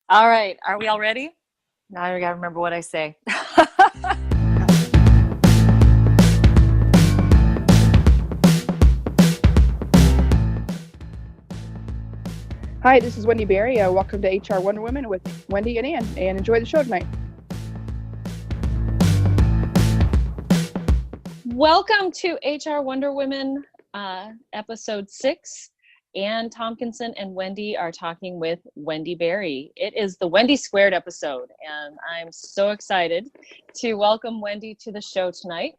All right. Are we all ready? Now I got to remember what I say. Hi, this is Wendy Berry. Welcome to HR Wonder Women with Wendy and Ann, and enjoy the show tonight. Welcome to HR Wonder Women, episode 6. Ann Tompkinson and Wendy are talking with Wendy Berry. It is the Wendy Squared episode, and I'm so excited to welcome Wendy to the show tonight.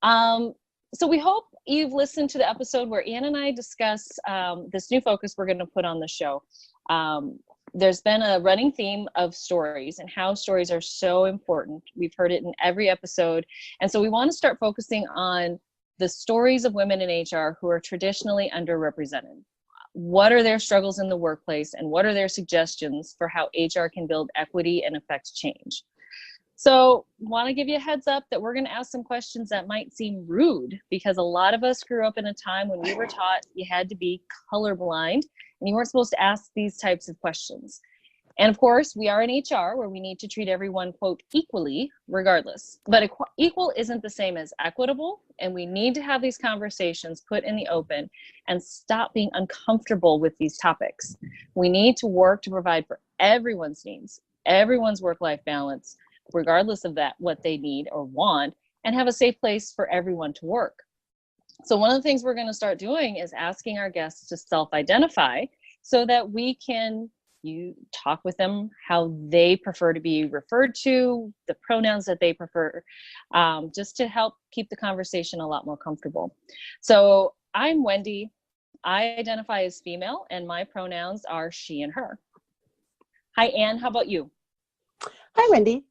So we hope you've listened to the episode where Ann and I discuss this new focus we're going to put on the show. There's been a running theme of stories and how stories are so important. We've heard it in every episode. And so we want to start focusing on the stories of women in HR who are traditionally underrepresented. What are their struggles in the workplace, and what are their suggestions for how HR can build equity and affect change? So want to give you a heads up that we're going to ask some questions that might seem rude, because a lot of us grew up in a time when we were taught you had to be colorblind and you weren't supposed to ask these types of questions. And of course, we are in HR where we need to treat everyone, quote, equally, regardless. But equal isn't the same as equitable, and we need to have these conversations put in the open and stop being uncomfortable with these topics. We need to work to provide for everyone's needs, everyone's work-life balance, regardless of that, what they need or want, and have a safe place for everyone to work. So one of the things we're going to start doing is asking our guests to self-identify so that we can talk with them how they prefer to be referred to, the pronouns that they prefer, just to help keep the conversation a lot more comfortable. So I'm Wendy. I identify as female, and my pronouns are she and her. Hi, Ann. How about you? Hi, Wendy.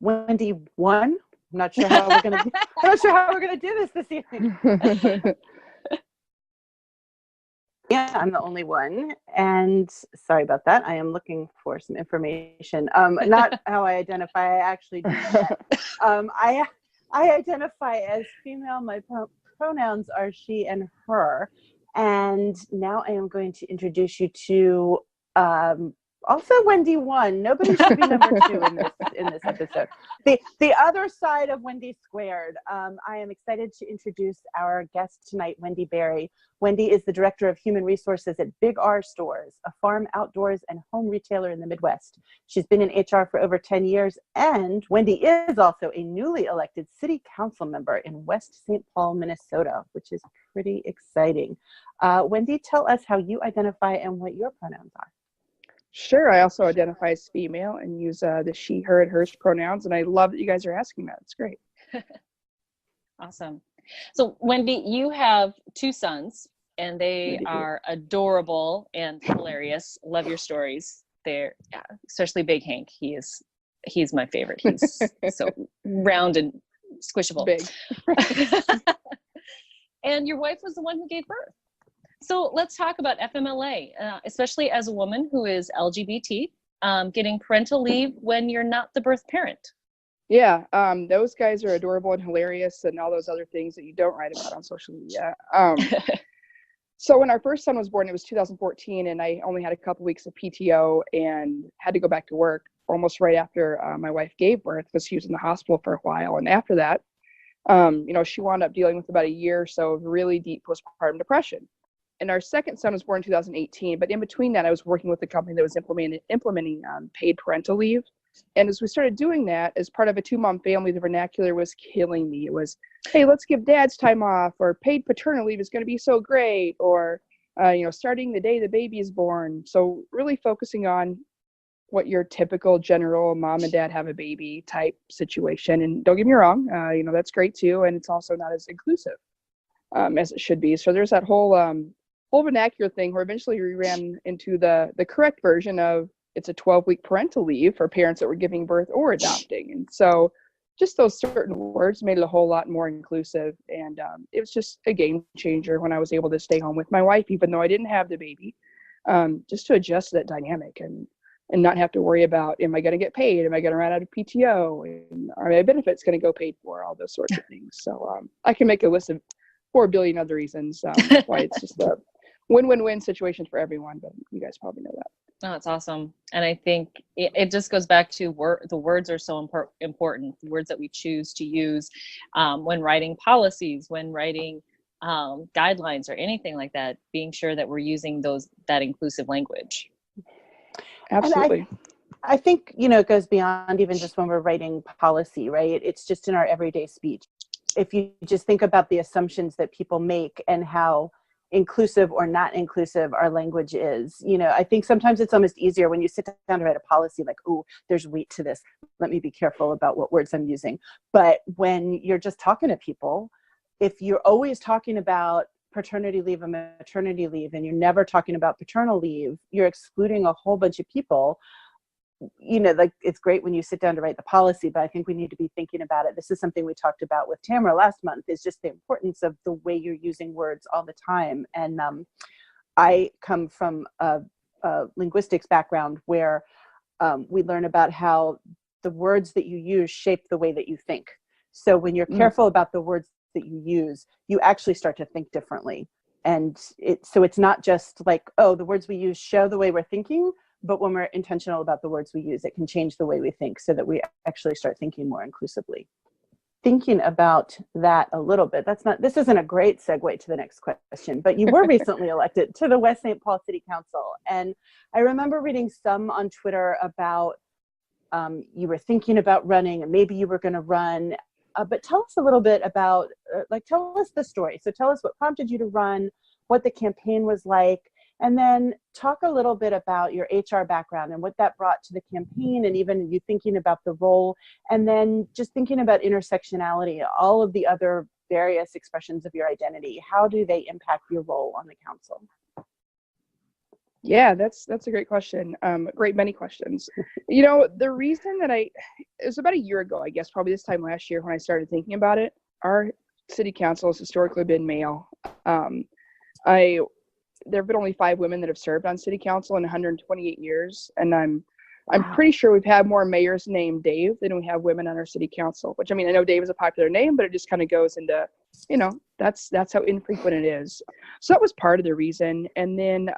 Wendy 1. I'm not sure how we're gonna. I'm not sure how we're gonna do this evening. Yeah, I'm the only one, and sorry about that. I am looking for some information. Not how I identify. I actually do that. I identify as female. My pronouns are she and her, and now I am going to introduce you to also Wendy 1. Nobody should be number 2 in this episode. The other side of Wendy Squared. I am excited to introduce our guest tonight, Wendy Berry. Wendy is the Director of Human Resources at Big R Stores, a farm, outdoors, and home retailer in the Midwest. She's been in HR for over 10 years, and Wendy is also a newly elected City Council member in West St. Paul, Minnesota, which is pretty exciting. Wendy, tell us how you identify and what your pronouns are. Sure. I also identify as female and use the she, her, and hers pronouns, and I love that you guys are asking that. It's great. Awesome. So Wendy, you have 2 sons, and they are adorable and hilarious. Love your stories. They're especially Big Hank. He's my favorite. He's so round and squishable. Big. And your wife was the one who gave birth. So let's talk about FMLA, especially as a woman who is LGBT, getting parental leave when you're not the birth parent. Yeah, those guys are adorable and hilarious and all those other things that you don't write about on social media. So when our first son was born, it was 2014, and I only had a couple weeks of PTO and had to go back to work almost right after my wife gave birth, because she was in the hospital for a while. And after that, she wound up dealing with about a year or so of really deep postpartum depression. And our second son was born in 2018, but in between that, I was working with a company that was implementing paid parental leave. And as we started doing that, as part of a 2-mom family, the vernacular was killing me. It was, hey, let's give dads time off, or paid paternal leave is going to be so great, or, starting the day the baby is born. So really focusing on what your typical general mom and dad have a baby type situation. And don't get me wrong, that's great too. And it's also not as inclusive as it should be. So there's that whole vernacular thing where eventually we ran into the correct version of it's a 12-week parental leave for parents that were giving birth or adopting. And so just those certain words made it a whole lot more inclusive. And it was just a game changer when I was able to stay home with my wife, even though I didn't have the baby, just to adjust to that dynamic and not have to worry about, am I going to get paid? Am I going to run out of PTO? And are my benefits going to go paid for? All those sorts of things. So I can make a list of 4 billion other reasons why it's just a win-win-win situation for everyone, but you guys probably know that. Oh, that's awesome. And I think it just goes back to the words are so important, the words that we choose to use when writing policies, when writing guidelines or anything like that, being sure that we're using that inclusive language. Absolutely. And I think, it goes beyond even just when we're writing policy, right? It's just in our everyday speech. If you just think about the assumptions that people make and how inclusive or not inclusive our language is, I think sometimes it's almost easier when you sit down to write a policy, like, oh, there's weight to this. Let me be careful about what words I'm using. But when you're just talking to people, if you're always talking about paternity leave and maternity leave, and you're never talking about paternal leave, you're excluding a whole bunch of people. Like, it's great when you sit down to write the policy, but I think we need to be thinking about it. This is something we talked about with Tamara last month, is just the importance of the way you're using words all the time. And I come from a linguistics background where we learn about how the words that you use shape the way that you think. So when you're careful about the words that you use, you actually start to think differently. And so it's not just like, oh, the words we use show the way we're thinking, but when we're intentional about the words we use, it can change the way we think so that we actually start thinking more inclusively. Thinking about that a little bit, this isn't a great segue to the next question, but you were recently elected to the West St. Paul City Council. And I remember reading some on Twitter about you were thinking about running and maybe you were going to run. But tell us a little bit about, tell us the story. So tell us what prompted you to run, what the campaign was like, and then talk a little bit about your HR background and what that brought to the campaign, and even you thinking about the role, and then just thinking about intersectionality, all of the other various expressions of your identity. How do they impact your role on the council? Yeah, that's a great question. Great many questions. The reason that it was about a year ago, I guess, probably this time last year when I started thinking about it. Our city council has historically been male. There have been only 5 women that have served on city council in 128 years, and I'm pretty sure we've had more mayors named Dave than we have women on our city council. Which, I mean, I know Dave is a popular name, but it just kind of goes into, that's how infrequent it is. So that was part of the reason. And then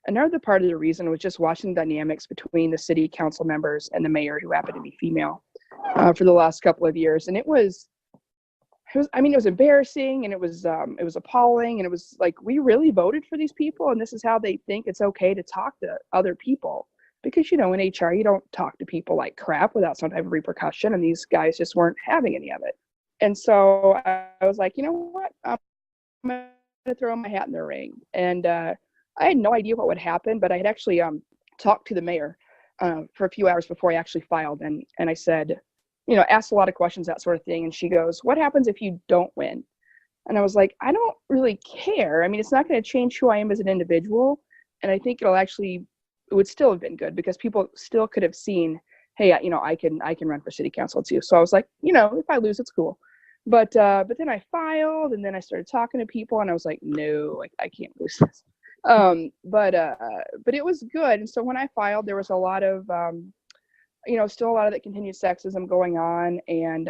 another part of the reason was just watching the dynamics between the city council members and the mayor, who happened to be female, for the last couple of years, and it was embarrassing, and it was appalling, and it was like, we really voted for these people, and this is how they think it's okay to talk to other people, because in HR you don't talk to people like crap without some type of repercussion, and these guys just weren't having any of it. And so I was like, you know what, I'm gonna throw my hat in the ring. And I had no idea what would happen, but I had actually talked to the mayor for a few hours before I actually filed, and I said, asked a lot of questions, that sort of thing. And she goes, what happens if you don't win? And I was like, I don't really care. I mean, it's not going to change who I am as an individual. And I think it would still have been good, because people still could have seen, hey, I can run for city council too. So I was like, if I lose, it's cool. But then I filed, and then I started talking to people, and I was like, no, I can't lose this. But it was good. And so when I filed, there was a lot of, still a lot of that continued sexism going on. And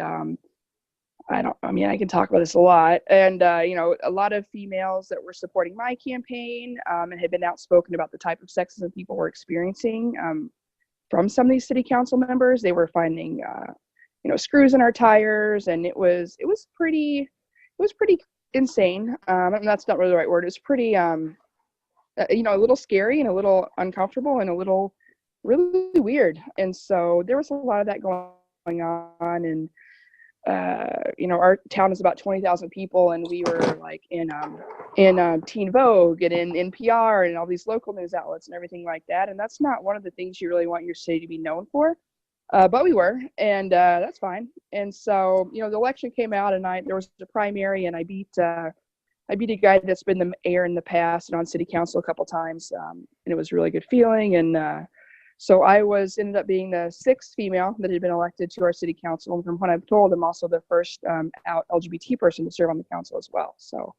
I can talk about this a lot. And, a lot of females that were supporting my campaign and had been outspoken about the type of sexism people were experiencing from some of these city council members. They were finding, screws in our tires, and it was pretty insane. And that's not really the right word. It was pretty, a little scary and a little uncomfortable and a little really weird. And so there was a lot of that going on. And our town is about 20,000 people, and we were like in Teen Vogue and in NPR and all these local news outlets and everything like that. And that's not one of the things you really want your city to be known for, but we were, and that's fine. And so the election came out, and there was a primary, and I beat a guy that's been the mayor in the past and on city council a couple times, and it was a really good feeling. And so I ended up being the 6th female that had been elected to our city council. And from what I've told, I'm also the first out LGBT person to serve on the council as well. So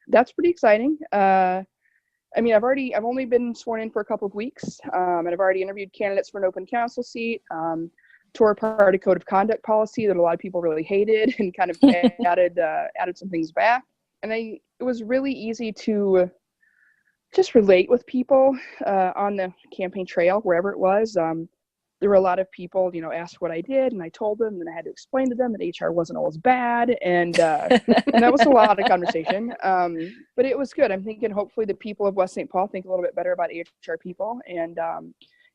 that's pretty exciting. I've only been sworn in for a couple of weeks, and I've already interviewed candidates for an open council seat, tore apart a code of conduct policy that a lot of people really hated, and kind of added some things back. And it was really easy to just relate with people on the campaign trail, wherever it was. There were a lot of people, asked what I did, and I told them, and I had to explain to them that HR wasn't always bad, and that was a lot of conversation. But it was good. I'm thinking hopefully the people of West St. Paul think a little bit better about HR people, and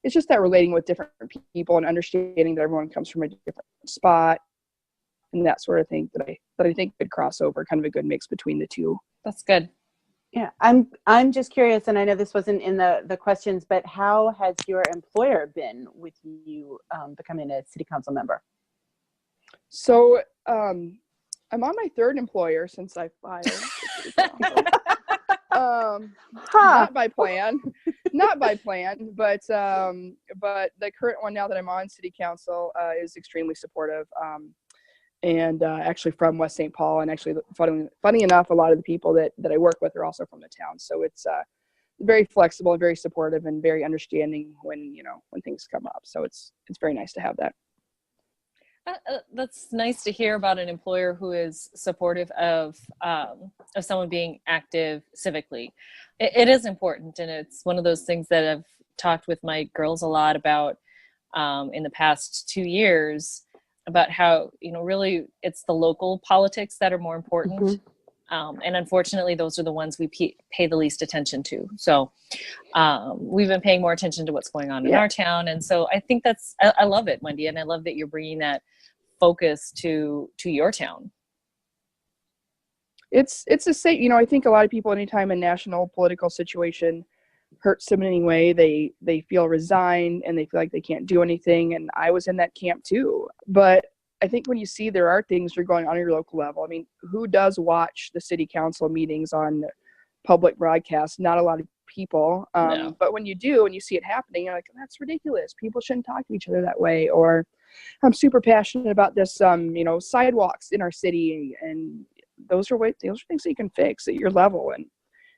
it's just that relating with different people and understanding that everyone comes from a different spot, and that sort of thing that I think could cross over, kind of a good mix between the two. That's good. Yeah, I'm just curious, and I know this wasn't in the questions, but how has your employer been with you becoming a city council member? So I'm on my third employer since I filed. Not by plan, but the current one now that I'm on city council is extremely supportive. And actually from West St. Paul, and actually funny enough, a lot of the people that I work with are also from the town. So it's very flexible, very supportive, and very understanding when things come up. So it's very nice to have that. That's nice to hear about an employer who is supportive of someone being active civically. It is important, and it's one of those things that I've talked with my girls a lot about in the past 2 years, about how, really it's the local politics that are more important. Mm-hmm. And unfortunately, those are the ones we pay the least attention to. So we've been paying more attention to what's going on in our town. And so I think I love it, Wendy. And I love that you're bringing that focus to your town. It's the same, I think a lot of people, anytime a national political situation hurts them in any way, they feel resigned and they feel like they can't do anything. And I was in that camp too. But I think when you see there are things that are going on at your local level, I mean, who does watch the city council meetings on public broadcast? Not a lot of people. No. But when you do and you see it happening, you're like, that's ridiculous. People shouldn't talk to each other that way. Or I'm super passionate about this, sidewalks in our city. And those are things that you can fix at your level. And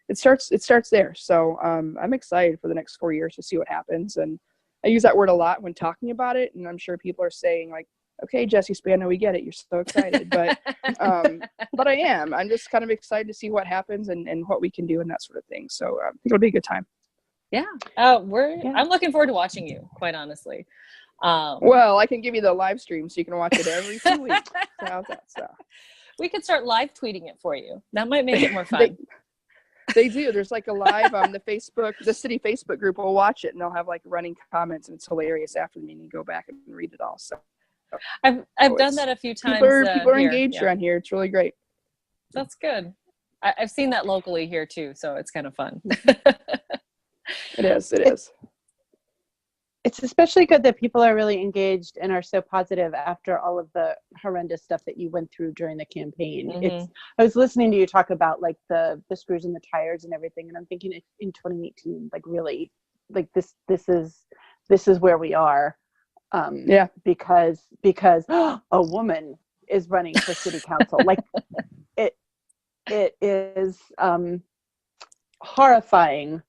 it starts there. So I'm excited for the next 4 years to see what happens. And I use that word a lot when talking about it. And I'm sure people are saying like, okay, Jesse Spano, we get it. You're so excited. But I'm just kind of excited to see what happens and what we can do and that sort of thing. So I think it'll be a good time. Yeah. I'm looking forward to watching you, quite honestly. Well, I can give you the live stream so you can watch it every 2 weeks. So how's that stuff? We could start live tweeting it for you. That might make it more fun. They do. There's like a live the city Facebook group will watch it and they'll have like running comments and it's hilarious after the meeting. Go back and read it all. So I've done that a few times. People are engaged around here. It's really great. That's good. I've seen that locally here too, so it's kind of fun. It is. It's especially good that people are really engaged and are so positive after all of the horrendous stuff that you went through during the campaign. Mm-hmm. I was listening to you talk about like the screws in the tires and everything, and I'm thinking in 2018, like really, like this is where we are. Because a woman is running for city council. Like it is horrifying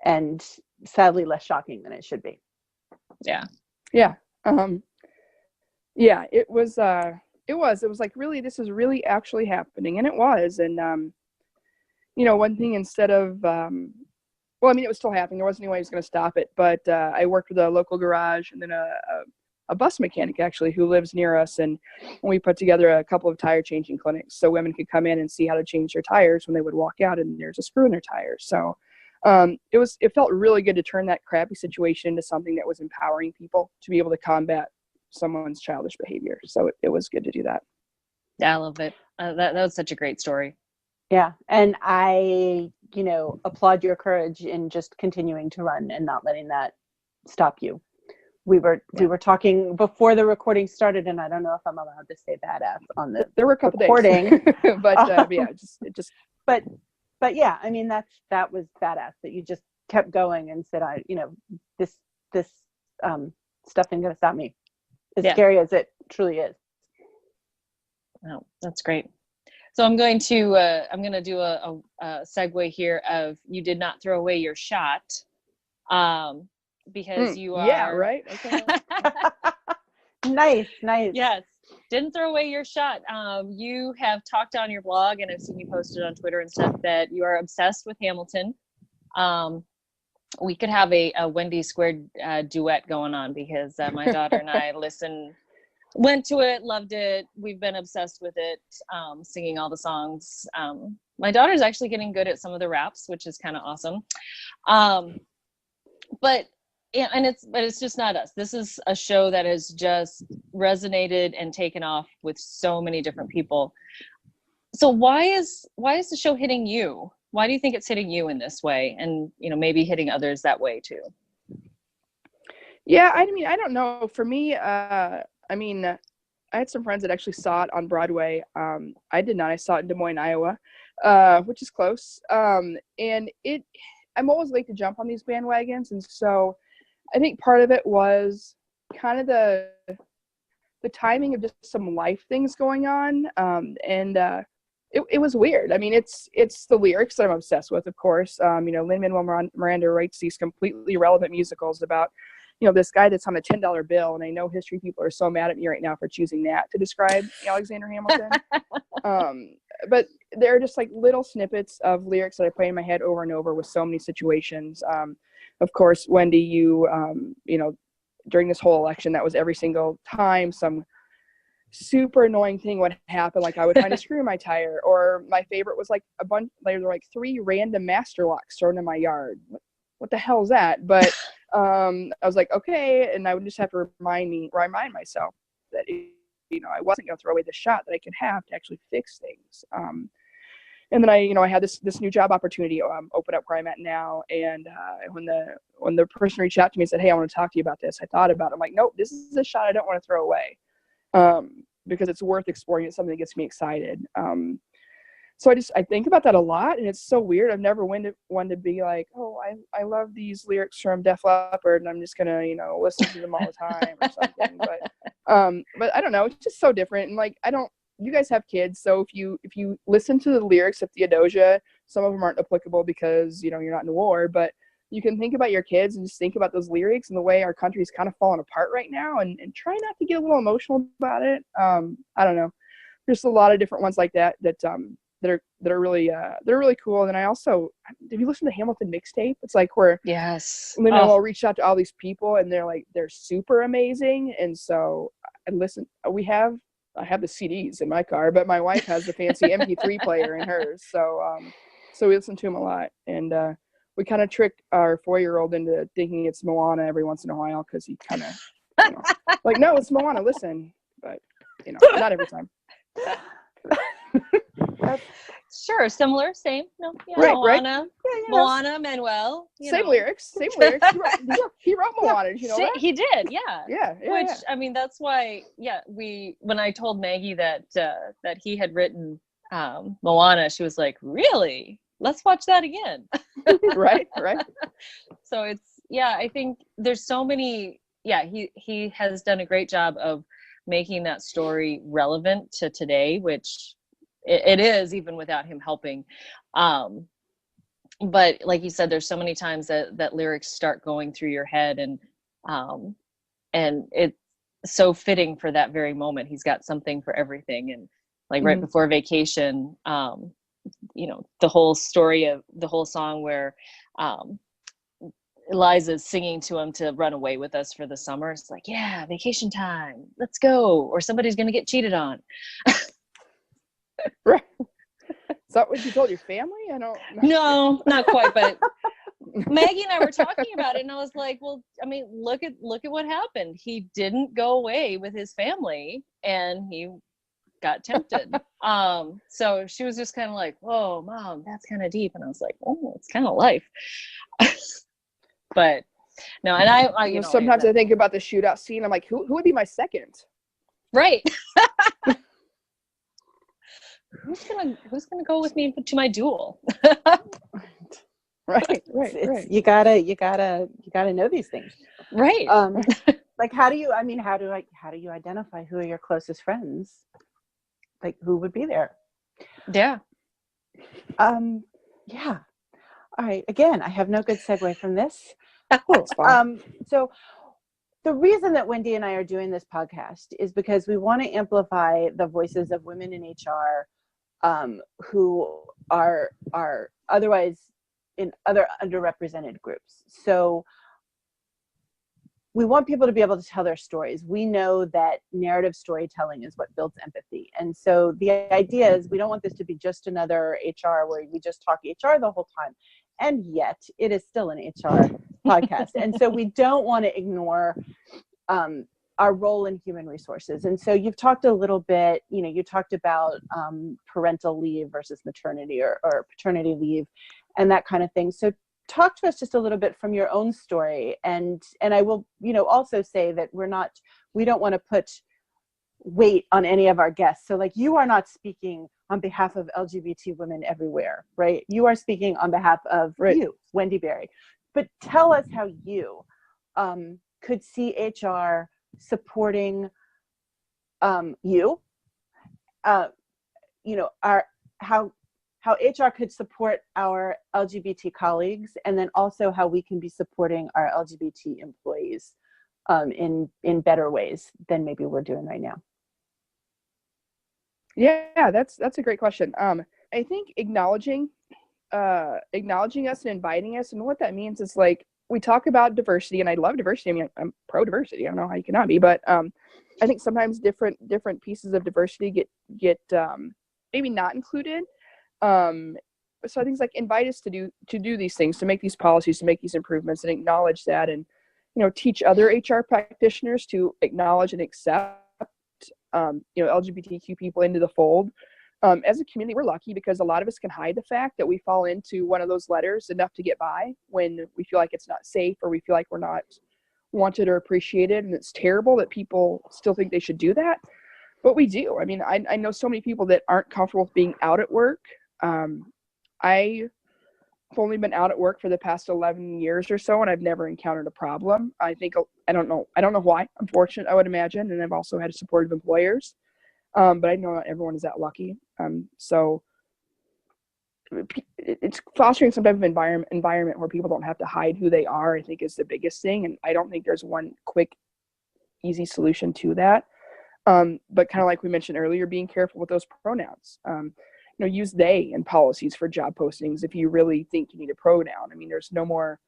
and sadly less shocking than it should be. Yeah. It was like, really, this is really actually happening. And it was. And, one thing instead of, it was still happening. There wasn't any way I was going to stop it, but I worked with a local garage and then a bus mechanic actually who lives near us. And we put together a couple of tire changing clinics so women could come in and see how to change their tires when they would walk out and there's a screw in their tires. So it felt really good to turn that crappy situation into something that was empowering people to be able to combat someone's childish behavior. So it was good to do that. Yeah, I love it. That was such a great story. Yeah. And I, applaud your courage in just continuing to run and not letting that stop you. We were talking before the recording started, and I don't know if I'm allowed to say badass on the there were a couple recording. Days. But But yeah, I mean that was badass that you just kept going and said, this stuff ain't gonna stop me. As scary as it truly is. Oh, that's great. So I'm going to do a segue here of you did not throw away your shot, because you are. Yeah, right. Okay. Nice. Yes. Didn't throw away your shot. You have talked on your blog, and I've seen you posted on Twitter and stuff, that you are obsessed with Hamilton. we could have a Wendy Squared duet going on, because my daughter and I went to it, loved it. We've been obsessed with it, singing all the songs. My daughter's actually getting good at some of the raps, which is kind of awesome. But yeah, but it's just not us. This is a show that has just resonated and taken off with so many different people. So why is the show hitting you? Why do you think it's hitting you in this way, and maybe hitting others that way too? Yeah, I mean, I don't know. For me, I had some friends that actually saw it on Broadway. I did not. I saw it in Des Moines, Iowa, which is close. And I'm always late to jump on these bandwagons, and so I think part of it was kind of the timing of just some life things going on, it was weird. I mean, it's the lyrics that I'm obsessed with, of course. Lin-Manuel Miranda writes these completely relevant musicals about, this guy that's on a $10 bill, and I know history people are so mad at me right now for choosing that to describe Alexander Hamilton. But there are just like little snippets of lyrics that I play in my head over and over with so many situations. Of course, Wendy, you during this whole election, that was every single time some super annoying thing would happen. Like I would find a screw in my tire, or my favorite was like there were like 3 random master locks thrown in my yard. What the hell is that? But I was like, okay. And I would just have to remind myself that, I wasn't going to throw away the shot that I could have to actually fix things. And then I had this new job opportunity open up where I'm at now. And when the person reached out to me and said, hey, I want to talk to you about this, I thought about it. I'm like, nope, this is a shot I don't want to throw away, because it's worth exploring. It's something that gets me excited. So I think about that a lot, and it's so weird. I've never one to be like, oh, I love these lyrics from Def Leppard, and I'm just gonna, listen to them all the time or something. But I don't know. It's just so different. And like, you guys have kids, so if you listen to the lyrics of Theodosia, some of them aren't applicable because you're not in a war, but you can think about your kids and just think about those lyrics and the way our country's kind of falling apart right now, and try not to get a little emotional about it. I don't know. There's a lot of different ones like that are really cool. And then I also, have you listened to Hamilton Mixtape? It's like where yes, Lin-Manuel reached out to all these people, and they're super amazing. And so I listen. I have the CDs in my car, but my wife has the fancy MP3 player in hers. So we listen to them a lot, and we kind of trick our 4-year-old into thinking it's Moana every once in a while, because he kind of like, no, it's Moana. Listen, but not every time. Sure, similar, same. No, yeah, right, Moana, right. Yeah, Moana, Manuel. Same lyrics. He wrote Moana. Did you know that? He did, yeah. Yeah. Which, I mean, that's why, when I told Maggie that he had written Moana, she was like, really? Let's watch that again. Right. So I think there's so many, he has done a great job of making that story relevant to today, which it is, even without him helping. But like you said, there's so many times that lyrics start going through your head, and it's so fitting for that very moment. He's got something for everything. And like right before Vacation, the whole story of the whole song where Eliza's singing to him to run away with us for the summer. It's like, yeah, vacation time, let's go, or somebody's gonna get cheated on. Right. Is that what you told your family? I don't know. No, not quite, but Maggie and I were talking about it, and I was like, well, I mean, look at what happened. He didn't go away with his family, and he got tempted. So she was just kind of like, whoa, Mom, that's kind of deep. And I was like, oh, it's kind of life. But no, and I sometimes I think about the shootout scene. I'm like, who would be my second? Right. Who's gonna go with me to my duel? Right. You gotta know these things, right? Like, how do you identify who are your closest friends? Like, who would be there? Yeah. Yeah. All right. Again, I have no good segue from this. Cool. So the reason that Wendy and I are doing this podcast is because we want to amplify the voices of women in HR who are otherwise in other underrepresented groups. So we want people to be able to tell their stories. We know that narrative storytelling is what builds empathy. And so the idea is we don't want this to be just another HR where we just talk HR the whole time. And yet it is still an HR podcast. And so we don't want to ignore our role in human resources. And so you've talked a little bit, you talked about parental leave versus maternity or paternity leave and that kind of thing. So talk to us just a little bit from your own story. And I will, also say that we don't want to put weight on any of our guests. So like, you are not speaking on behalf of LGBT women everywhere, right? You are speaking on behalf of you, Wendy Berry. But tell us how you could see HR supporting you, how HR could support our LGBT colleagues, and then also how we can be supporting our LGBT employees in better ways than maybe we're doing right now. Yeah, that's a great question. I think acknowledging us and inviting us, and what that means is like, we talk about diversity, and I love diversity. I mean, I'm pro diversity. I don't know how you cannot be, but I think sometimes different pieces of diversity get maybe not included. So I think it's like, invite us to do these things, to make these policies, to make these improvements, and acknowledge that, and teach other HR practitioners to acknowledge and accept LGBTQ people into the fold. As a community, we're lucky because a lot of us can hide the fact that we fall into one of those letters enough to get by when we feel like it's not safe, or we feel like we're not wanted or appreciated, and it's terrible that people still think they should do that, but we do. I mean, I know so many people that aren't comfortable with being out at work. I've only been out at work for the past 11 years or so, and I've never encountered a problem. I don't know why. I'm fortunate, I would imagine, and I've also had supportive employers, but I know not everyone is that lucky. So it's fostering some type of environment where people don't have to hide who they are, I think, is the biggest thing, and I don't think there's one quick, easy solution to that. But kind of like we mentioned earlier, being careful with those pronouns. Use they in policies for job postings if you really think you need a pronoun. I mean, there's no more,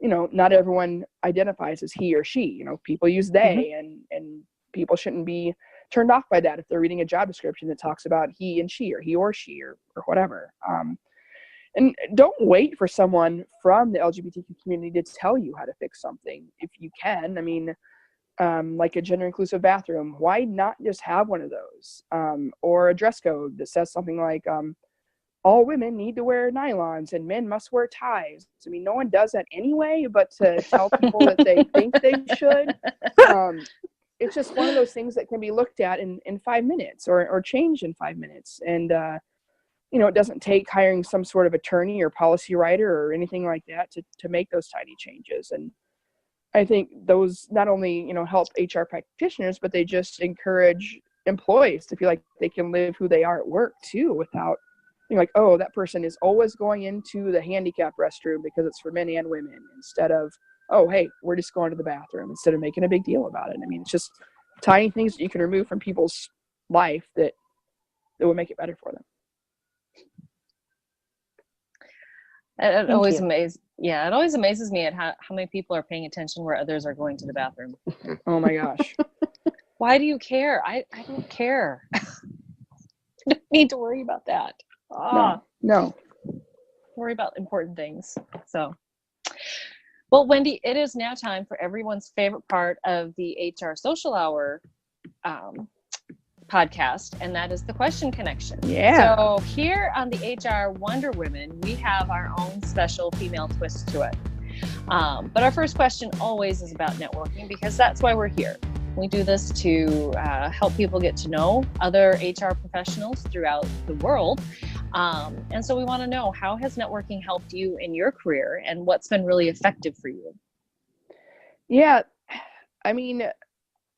not everyone identifies as he or she. People use they, and people shouldn't be turned off by that if they're reading a job description that talks about he and she, or he or she, or whatever. And don't wait for someone from the LGBTQ community to tell you how to fix something if you can. I mean, like a gender inclusive bathroom, why not just have one of those? Or a dress code that says something like, all women need to wear nylons and men must wear ties. I mean, no one does that anyway, but to tell people that they think they should, it's just one of those things that can be looked at in 5 minutes or changed in 5 minutes. And, it doesn't take hiring some sort of attorney or policy writer or anything like that to make those tiny changes. And I think those not only, help HR practitioners, but they just encourage employees to feel like they can live who they are at work too, without being like, oh, that person is always going into the handicap restroom because it's for men and women, instead of, oh, hey, we're just going to the bathroom, instead of making a big deal about it. I mean, it's just tiny things that you can remove from people's life that would make it better for them. It always amazes me at how many people are paying attention where others are going to the bathroom. Oh my gosh. Why do you care? I don't care. I don't need to worry about that. No. Worry about important things. So, well, Wendy, it is now time for everyone's favorite part of the HR Social Hour podcast, and that is the question connection. Yeah. So here on the HR Wonder Women, we have our own special female twist to it. But our first question always is about networking, because that's why we're here. We do this to help people get to know other HR professionals throughout the world. And so we want to know, how has networking helped you in your career, and what's been really effective for you? Yeah, I mean,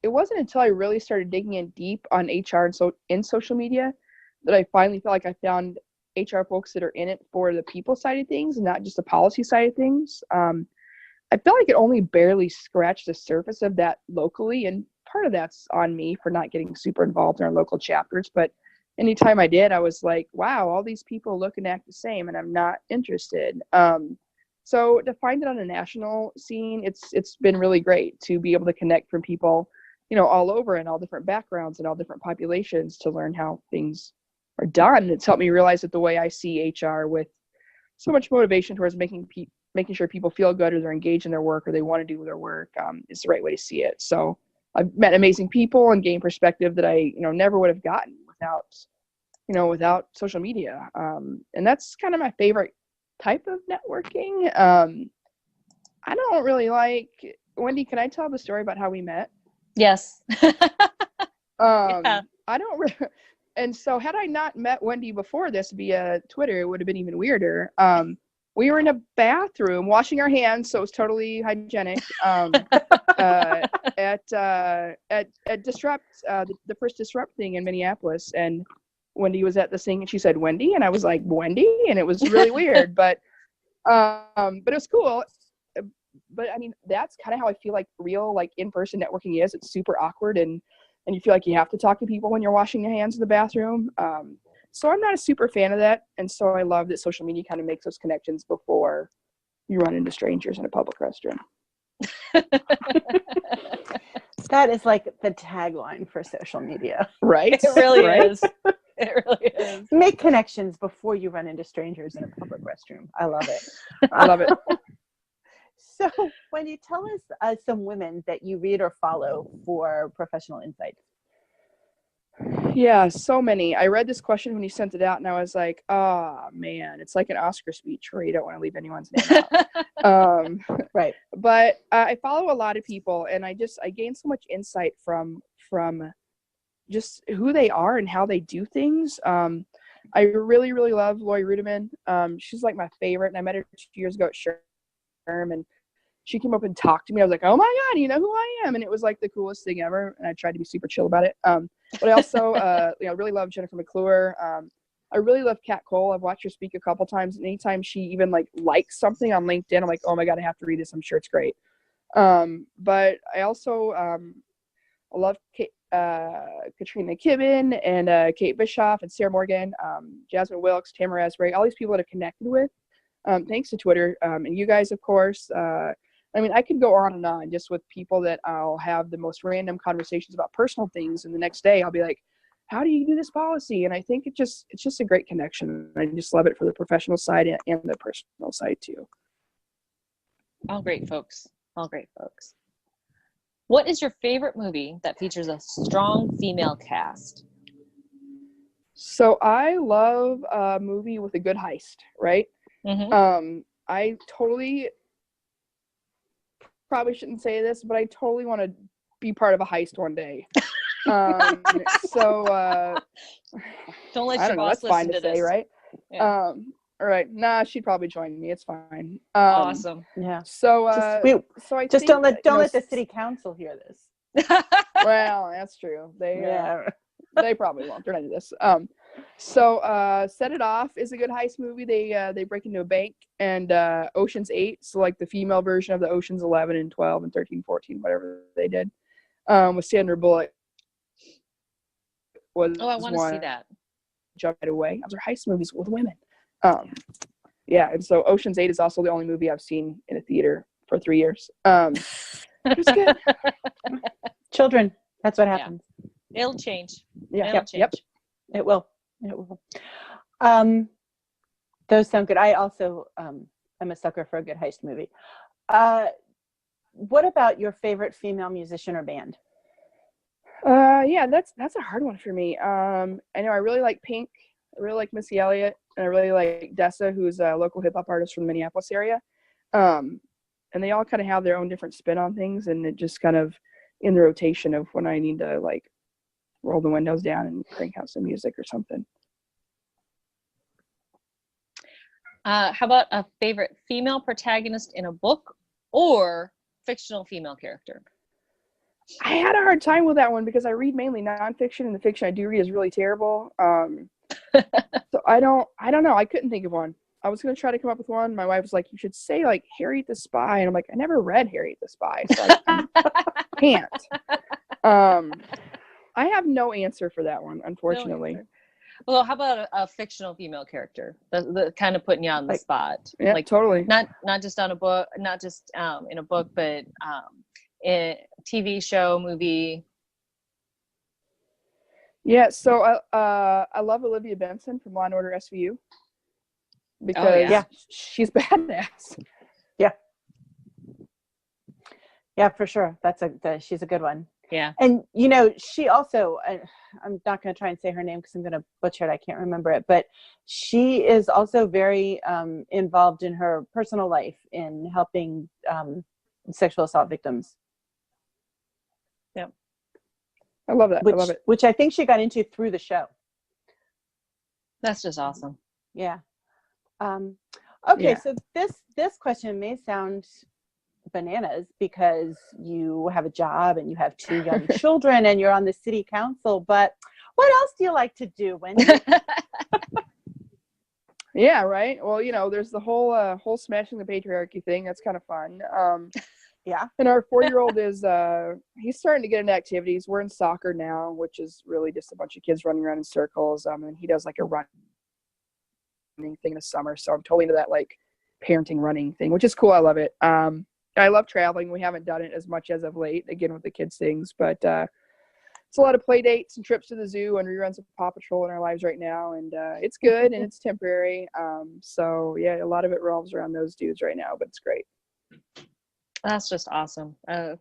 it wasn't until I really started digging in deep on HR and in social media that I finally felt like I found HR folks that are in it for the people side of things and not just the policy side of things. I feel like it only barely scratched the surface of that locally, and part of that's on me for not getting super involved in our local chapters, but anytime I did, I was like, wow, all these people look and act the same, and I'm not interested. So to find it on a national scene, it's been really great to be able to connect from people, all over and all different backgrounds and all different populations to learn how things are done. It's helped me realize that the way I see HR with so much motivation towards making sure people feel good or they're engaged in their work or they want to do their work is the right way to see it. So I've met amazing people and gained perspective that I, never would have gotten without social media. And that's kind of my favorite type of networking. I don't really like, Wendy, can I tell the story about how we met? Yes. Yeah. And so had I not met Wendy before this via Twitter, it would have been even weirder. We were in a bathroom washing our hands, so it was totally hygienic. At Disrupt, the first Disrupt thing in Minneapolis, and Wendy was at this thing, and she said Wendy, and I was like Wendy, and it was really weird, but it was cool. But I mean, that's kind of how I feel like real, like in-person networking is. It's super awkward, and you feel like you have to talk to people when you're washing your hands in the bathroom. So I'm not a super fan of that. And so I love that social media kind of makes those connections before you run into strangers in a public restroom. That is like the tagline for social media. Right? It really right? is. It really is. Make connections before you run into strangers in a public restroom. I love it. I love it. So when you tell us some women that you read or follow for professional insights. Yeah, so many. I read this question when you sent it out, and I was like, oh, man, it's like an Oscar speech where you don't want to leave anyone's name out. Right. But I follow a lot of people, and I gain so much insight from just who they are and how they do things. I really, really love Lori Rudiman. She's like my favorite, and I met her 2 years ago at SHRM, and she came up and talked to me. I was like, oh my God, you know who I am. And it was like the coolest thing ever. And I tried to be super chill about it. But I also, really love Jennifer McClure. I really love Kat Cole. I've watched her speak a couple times. And anytime she even likes something on LinkedIn, I'm like, oh my God, I have to read this. I'm sure it's great. But I also, I love Katrina Kibben and Kate Bischoff and Sarah Morgan, Jasmine Wilkes, Tamara Asbury, all these people that I've connected with. Thanks to Twitter, and you guys, of course. I mean, I could go on and on just with people that I'll have the most random conversations about personal things, and the next day I'll be like, how do you do this policy? And I think it's just a great connection. I just love it for the professional side and the personal side too. All great folks. All great folks. What is your favorite movie that features a strong female cast? So I love a movie with a good heist, right? Mm-hmm. I totally probably shouldn't say this, but I totally want to be part of a heist one day. So don't let I your don't know, boss that's fine listen to to say, this. right? Yeah. All right. Nah, she'd probably join me. It's fine. Awesome. Yeah. So I just think, don't let the city council hear this. Well, that's true. They probably won't. They're not into this. So Set It Off is a good heist movie. They break into a bank, and Ocean's 8, so like the female version of the Ocean's 11 and 12 and 13, 14, whatever they did, with Sandra Bullock. I want to see that. Jump right away. Those are heist movies with women. Yeah, and so Ocean's 8 is also the only movie I've seen in a theater for 3 years. It was good. Children, that's what happens. Yeah. It'll change. Yeah. It'll change. Yep. It will. Those sound good. I also am a sucker for a good heist movie. What about your favorite female musician or band? Yeah, that's a hard one for me. I know I really like Pink. I really like Missy Elliott, and I really like Dessa, who's a local hip hop artist from the Minneapolis area. And they all kind of have their own different spin on things, and it just kind of in the rotation of when I need to roll the windows down and crank out some music or something. How about a favorite female protagonist in a book or fictional female character? I had a hard time with that one because I read mainly nonfiction, and the fiction I do read is really terrible. So I don't know. I couldn't think of one. I was going to try to come up with one. My wife was like, you should say Harriet the Spy. And I'm like, I never read Harriet the Spy, so I can't. I have no answer for that one, unfortunately. Well, how about a fictional female character? The kind of putting you on the spot. Yeah, like totally. Not just on a book, not just in a book, but in TV show, movie. Yeah, so I love Olivia Benson from Law and Order SVU because she's badass. Yeah, for sure. She's a good one. Yeah. And, she also, I'm not going to try and say her name because I'm going to butcher it. I can't remember it. But she is also very involved in her personal life in helping sexual assault victims. Yeah. I love that. I love it. Which I think she got into through the show. That's just awesome. Yeah. Okay, so this question may sound bananas because you have a job and you have 2 young children and you're on the city council, but what else do you like to do, Wendy? Yeah, right. Well, there's the whole smashing the patriarchy thing. That's kind of fun. Yeah. And our 4-year-old is he's starting to get into activities. We're in soccer now, which is really just a bunch of kids running around in circles. And he does like a running thing in the summer, so I'm totally into that like parenting running thing, which is cool. I love it. I love traveling. We haven't done it as much as of late, again, with the kids things, but it's a lot of play dates and trips to the zoo and reruns of Paw Patrol in our lives right now. And it's good and it's temporary. So yeah, a lot of it revolves around those dudes right now, but it's great. That's just awesome. I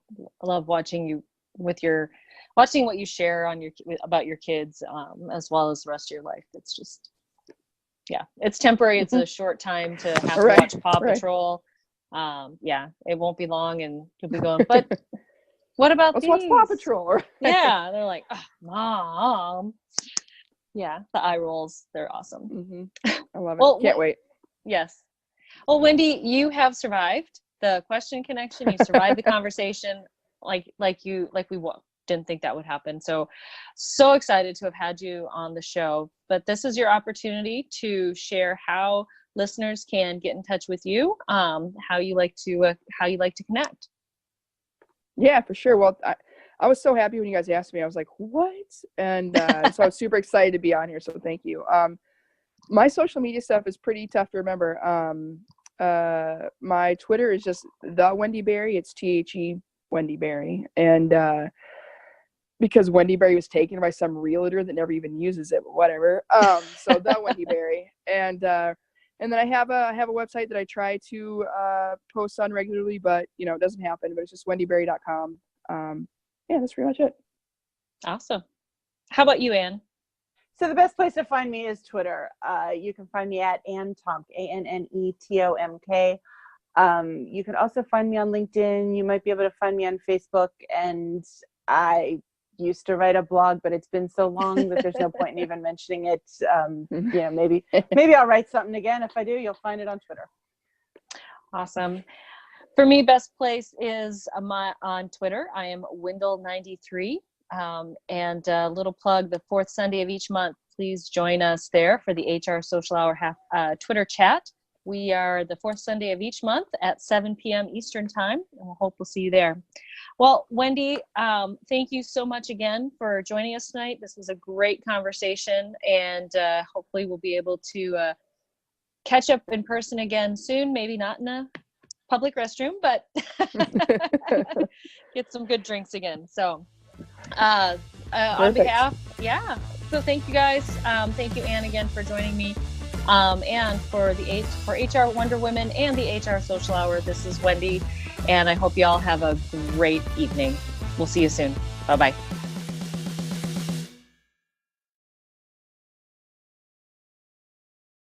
love watching you watching what you share about your kids, as well as the rest of your life. It's just, it's temporary. It's a short time to have to watch Paw Patrol. It won't be long and you'll be going, but what about Let's watch Paw Patrol. Yeah, they're like, oh, Mom. Yeah, the eye rolls, they're awesome. Mm-hmm. I love it. Can't wait. Yes. Well, Wendy, you have survived the question connection. You survived the conversation like we didn't think that would happen. So excited to have had you on the show. But this is your opportunity to share how listeners can get in touch with you, how you like to connect. Yeah, for sure. Well, I was so happy when you guys asked me. I was like, what? And so I was super excited to be on here. So thank you. My social media stuff is pretty tough to remember. My Twitter is just the Wendy Berry. It's THE Wendy Berry. And because Wendy Berry was taken by some realtor that never even uses it, but whatever. So the Wendy Berry. And then I have a website that I try to post on regularly, but it doesn't happen. But it's just wendyberry.com. That's pretty much it. Awesome. How about you, Ann? So the best place to find me is Twitter. You can find me at Ann Tomk, ANNETOMK. You can also find me on LinkedIn. You might be able to find me on Facebook. And I used to write a blog, but it's been so long that there's no point in even mentioning it. Maybe I'll write something again. If I do, you'll find it on Twitter. Awesome. For me, best place is on Twitter. I am Windle93. And a little plug, the 4th Sunday of each month, please join us there for the HR Social Hour Twitter chat. We are the 4th Sunday of each month at 7 p.m. Eastern time, and we'll hope we'll see you there. Well, Wendy, thank you so much again for joining us tonight. This was a great conversation, and hopefully we'll be able to catch up in person again soon, maybe not in a public restroom, but get some good drinks again. So on behalf, so thank you guys. Thank you, Ann, again for joining me. And for HR Wonder Women and the HR Social Hour, this is Wendy, and I hope you all have a great evening. We'll see you soon. Bye-bye.